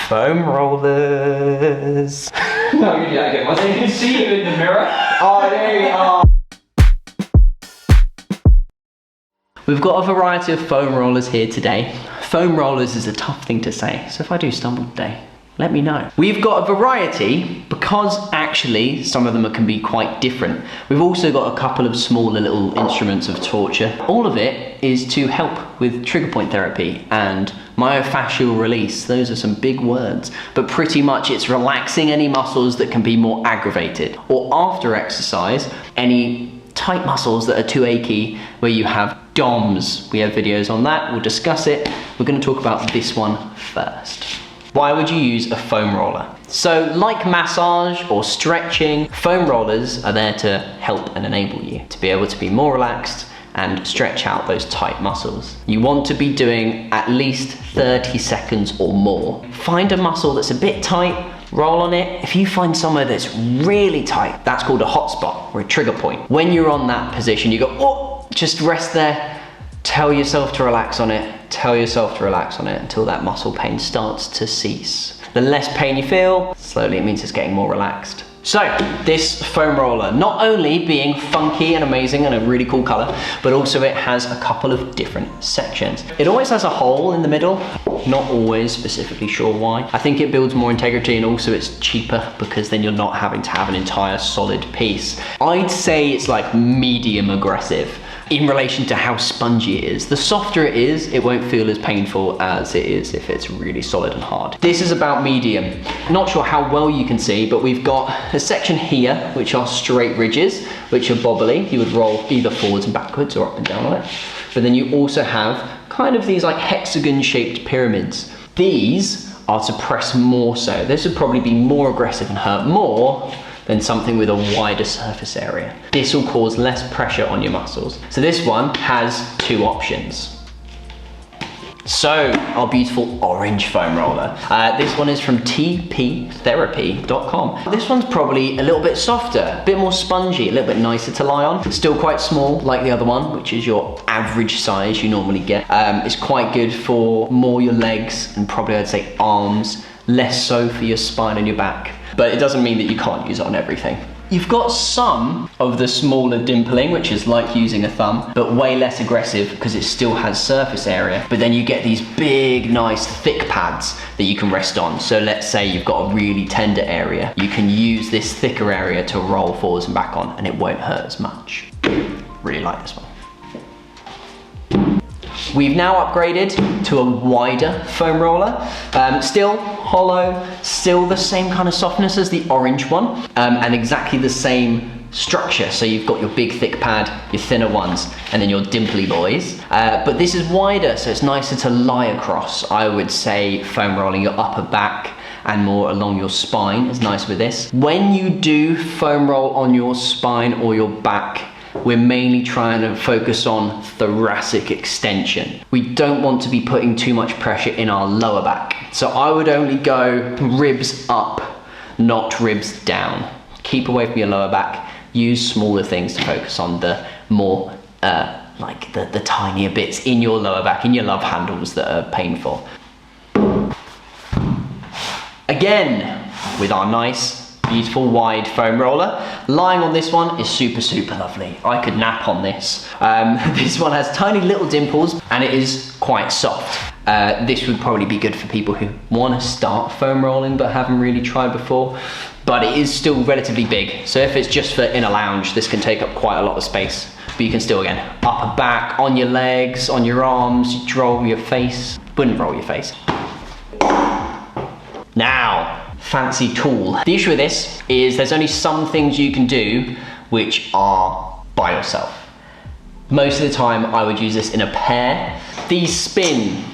Foam rollers. No, you do that again. I can see you in the mirror. Oh, there we are. We've got a variety of foam rollers here today. Foam rollers is a tough thing to say, so if I do stumble today, let me know. We've got a variety because actually some of them can be quite different. We've also got a couple of smaller little instruments of torture. All of it is to help with trigger point therapy and myofascial release. Those are some big words, but pretty much it's relaxing any muscles that can be more aggravated, or after exercise, any tight muscles that are too achy where you have DOMs. We have videos on that, we'll discuss it. We're going to talk about this one first. Why would you use a foam roller? So like massage or stretching, foam rollers are there to help and enable you to be able to be more relaxed and stretch out those tight muscles. You want to be doing at least 30 seconds or more. Find a muscle that's a bit tight, roll on it. If you find somewhere that's really tight, that's called a hot spot or a trigger point. When you're on that position, you go, oh, just rest there. Tell yourself to relax on it. Tell yourself to relax on it until that muscle pain starts to cease. The less pain you feel, slowly it means it's getting more relaxed. So this foam roller, not only being funky and amazing and a really cool color, but also it has a couple of different sections. It always has a hole in the middle, not always specifically sure why. I think it builds more integrity and also it's cheaper because then you're not having to have an entire solid piece. I'd say it's like medium aggressive in relation to how spongy it is. The softer it is, it won't feel as painful as it is if it's really solid and hard. This is about medium. Not sure how well you can see, but we've got a section here, which are straight ridges, which are bobbly. You would roll either forwards and backwards or up and down on it. But then you also have kind of these like hexagon-shaped pyramids. These are to press more so. This would probably be more aggressive and hurt more than something with a wider surface area. This will cause less pressure on your muscles. So this one has two options. So, our beautiful orange foam roller. This one is from tptherapy.com. This one's probably a little bit softer, a bit more spongy, a little bit nicer to lie on. Still quite small, like the other one, which is your average size you normally get. It's quite good for more your legs and probably I'd say arms, less so for your spine and your back. But it doesn't mean that you can't use it on everything. You've got some of the smaller dimpling, which is like using a thumb, but way less aggressive because it still has surface area. But then you get these big, nice, thick pads that you can rest on. So let's say you've got a really tender area. You can use this thicker area to roll forwards and back on and it won't hurt as much. Really like this one. We've now upgraded to a wider foam roller. Still hollow, still the same kind of softness as the orange one, and exactly the same structure. So you've got your big thick pad, your thinner ones, and then your dimply boys. But this is wider, so it's nicer to lie across. I would say foam rolling your upper back and more along your spine is nice with this. When you do foam roll on your spine or your back, we're mainly trying to focus on thoracic extension. We don't want to be putting too much pressure in our lower back. So I would only go ribs up, not ribs down. Keep away from your lower back. Use smaller things to focus on the more, like the tinier bits in your lower back, in your love handles that are painful. Again, with our nice, beautiful wide foam roller. Lying on this one is super, super lovely. I could nap on this. This one has tiny little dimples and it is quite soft. This would probably be good for people who want to start foam rolling but haven't really tried before. But it is still relatively big. So if it's just for in a lounge, this can take up quite a lot of space. But you can still, again, upper back, on your legs, on your arms, you roll your face. Wouldn't roll your face. Now, fancy tool. The issue with this is there's only some things you can do which are by yourself. Most of the time I would use this in a pair. These spin.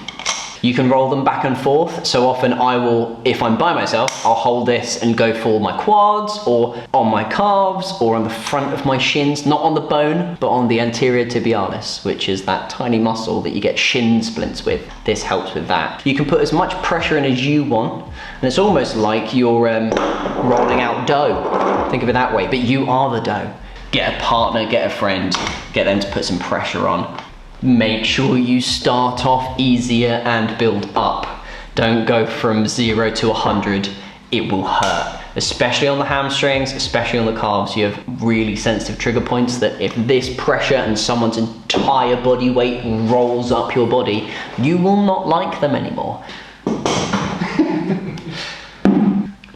You can roll them back and forth. So often I will, if I'm by myself, I'll hold this and go for my quads or on my calves or on the front of my shins, not on the bone, but on the anterior tibialis, which is that tiny muscle that you get shin splints with. This helps with that. You can put as much pressure in as you want, and it's almost like you're rolling out dough. Think of it that way, but you are the dough. Get a partner, get a friend, get them to put some pressure on. Make sure you start off easier and build up. Don't go from 0 to 100. It will hurt, especially on the hamstrings, especially on the calves. You have really sensitive trigger points that if this pressure and someone's entire body weight rolls up your body, you will not like them anymore.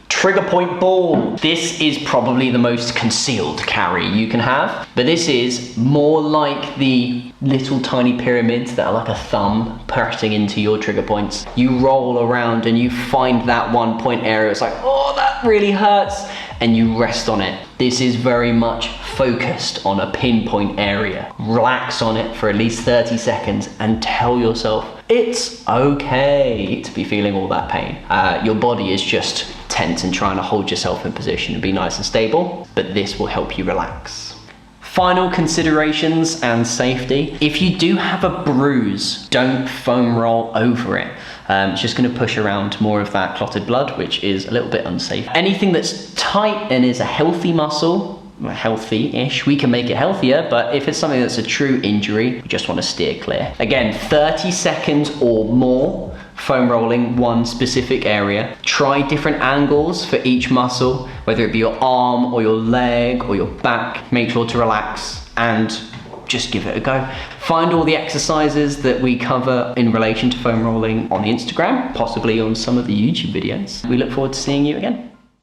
Trigger point ball. This is probably the most concealed carry you can have, but this is more like the little tiny pyramids that are like a thumb pressing into your trigger points. You roll around and you find that 1 point area. It's like, oh, that really hurts, and you rest on it. This is very much focused on a pinpoint area. Relax on it for at least 30 seconds and tell yourself it's okay to be feeling all that pain. Your body is just tense and trying to hold yourself in position and be nice and stable, but this will help you relax. Final considerations and safety. If you do have a bruise, don't foam roll over it. It's just going to push around more of that clotted blood, which is a little bit unsafe. Anything that's tight and is a healthy muscle, healthy-ish, we can make it healthier, but if it's something that's a true injury, we just want to steer clear. Again, 30 seconds or more foam rolling one specific area. Try different angles for each muscle, whether it be your arm or your leg or your back. Make sure to relax and just give it a go. Find all the exercises that we cover in relation to foam rolling on the Instagram, possibly on some of the YouTube videos. We look forward to seeing you again.